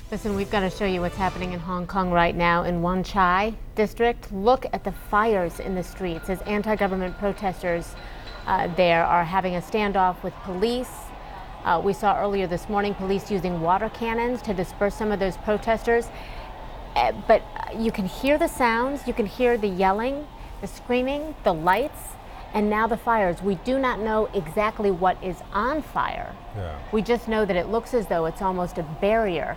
Listen, we've got to show you what's happening in Hong Kong right now in Wan Chai district. Look at the fires in the streets as anti-government protesters there are having a standoff with police. We saw earlier this morning police using water cannons to disperse some of those protesters. But you can hear the sounds, you can hear the yelling, the screaming, the lights, and now the fires. We do not know exactly what is on fire. Yeah. We just know that it looks as though it's almost a barrier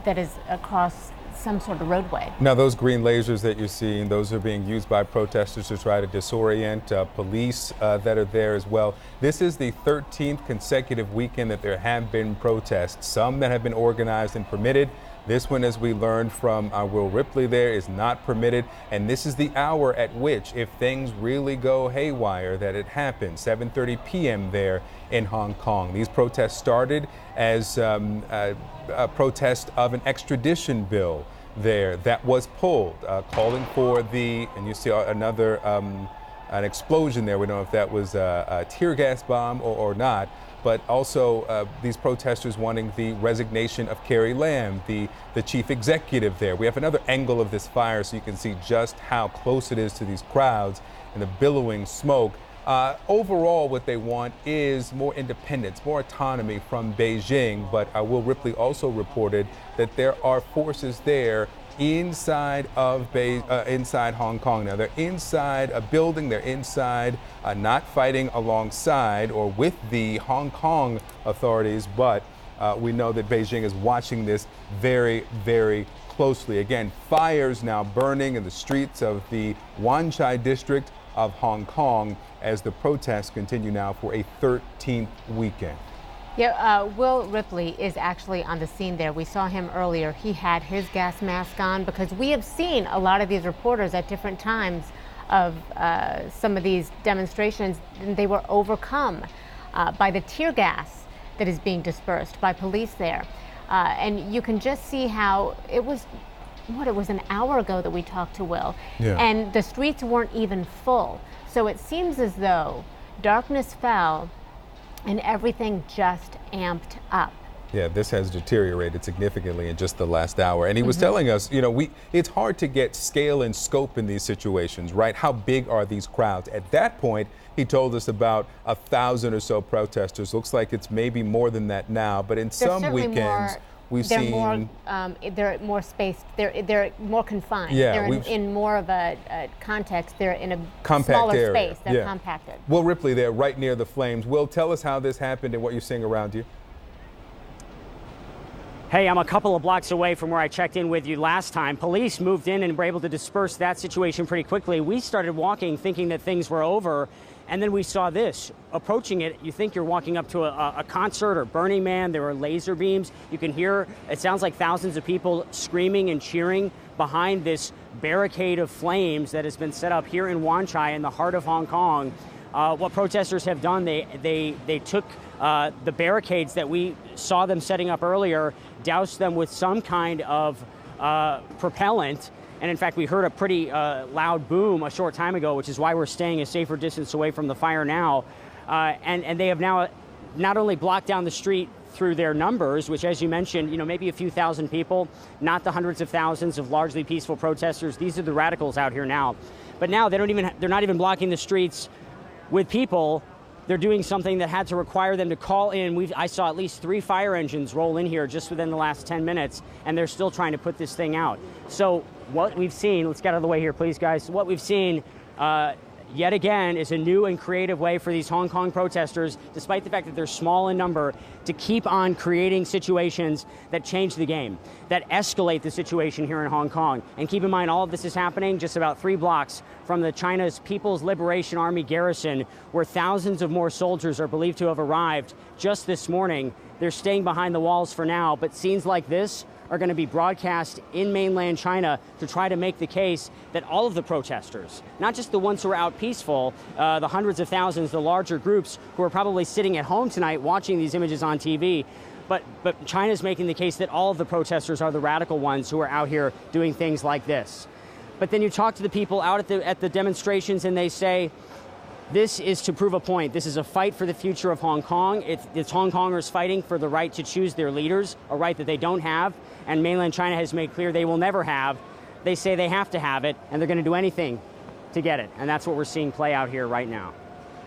that is across some sort of roadway. Now, those green lasers that you're seeing, those are being used by protesters to try to disorient police that are there as well. This is the 13th consecutive weekend that there have been protests, some that have been organized and permitted. This one, as we learned from Will Ripley there, is not permitted. And this is the hour at which, if things really go haywire, that it happens, 7:30 p.m. there in Hong Kong. These protests started as a protest of an extradition bill there that was pulled, calling for the, and you see another an explosion there. We don't know if that was a tear gas bomb or not. But also these protesters wanting the resignation of Carrie Lam, the chief executive there. We have another angle of this fire so you can see just how close it is to these crowds and the billowing smoke. Overall, what they want is more independence, more autonomy from Beijing. But Will Ripley also reported that there are forces there inside of inside Hong Kong. Now, they're inside a building, they're inside, not fighting alongside or with the Hong Kong authorities, but we know that Beijing is watching this very, very closely. Again, fires now burning in the streets of the Wan Chai district of Hong Kong as the protests continue now for a 13th weekend. Yeah, Will Ripley is actually on the scene there. We saw him earlier. He had his gas mask on because we have seen a lot of these reporters at different times of some of these demonstrations. And they were overcome by the tear gas that is being dispersed by police there. And you can just see how it was an hour ago that we talked to Will. Yeah. And the streets weren't even full. So it seems as though darkness fell and everything just amped up. Yeah, this has deteriorated significantly in just the last hour. And he was telling us, it's hard to get scale and scope in these situations, right? How big are these crowds? At that point, he told us about 1,000 or so protesters. Looks like it's maybe more than that now, but in some weekends, we've seen they're more spaced. They're more confined. Yeah, they're in more of a context. They're in a compact smaller area. space. They're compacted. Will Ripley there, right near the flames. Will, tell us how this happened and what you're seeing around you. Hey, I'm a couple of blocks away from where I checked in with you last time. Police moved in and were able to disperse that situation pretty quickly. We started walking thinking that things were over. And then we saw this. Approaching it, you think you're walking up to a concert or Burning Man. There were laser beams. You can hear, it sounds like thousands of people screaming and cheering behind this barricade of flames that has been set up here in Wan Chai in the heart of Hong Kong. What protesters have done, they took the barricades that we saw them setting up earlier, doused them with some kind of propellant. And in fact, we heard a pretty loud boom a short time ago, which is why we're staying a safer distance away from the fire now. And they have now not only blocked down the street through their numbers, which, as you mentioned, maybe a few thousand people, not the hundreds of thousands of largely peaceful protesters. These are the radicals out here now. But now they're not even blocking the streets with people. They're doing something that had to require them to call in. I saw at least 3 fire engines roll in here just within the last 10 minutes, and they're still trying to put this thing out. So what we've seen, let's get out of the way here, please, guys. What we've seen yet again is a new and creative way for these Hong Kong protesters, despite the fact that they're small in number, to keep on creating situations that change the game, that escalate the situation here in Hong Kong. And keep in mind, all of this is happening just about 3 blocks from the China's People's Liberation Army garrison, where thousands of more soldiers are believed to have arrived just this morning. They're staying behind the walls for now, but scenes like this are going to be broadcast in mainland China to try to make the case that all of the protesters, not just the ones who are out peaceful, the hundreds of thousands, the larger groups who are probably sitting at home tonight watching these images on TV, but China's making the case that all of the protesters are the radical ones who are out here doing things like this. But then you talk to the people out at the demonstrations and they say, This is to prove a point. This is a fight for the future of Hong Kong. It's Hong Kongers fighting for the right to choose their leaders, a right that they don't have, and mainland China has made clear they will never have. They say they have to have it, and they're going to do anything to get it. And that's what we're seeing play out here right now.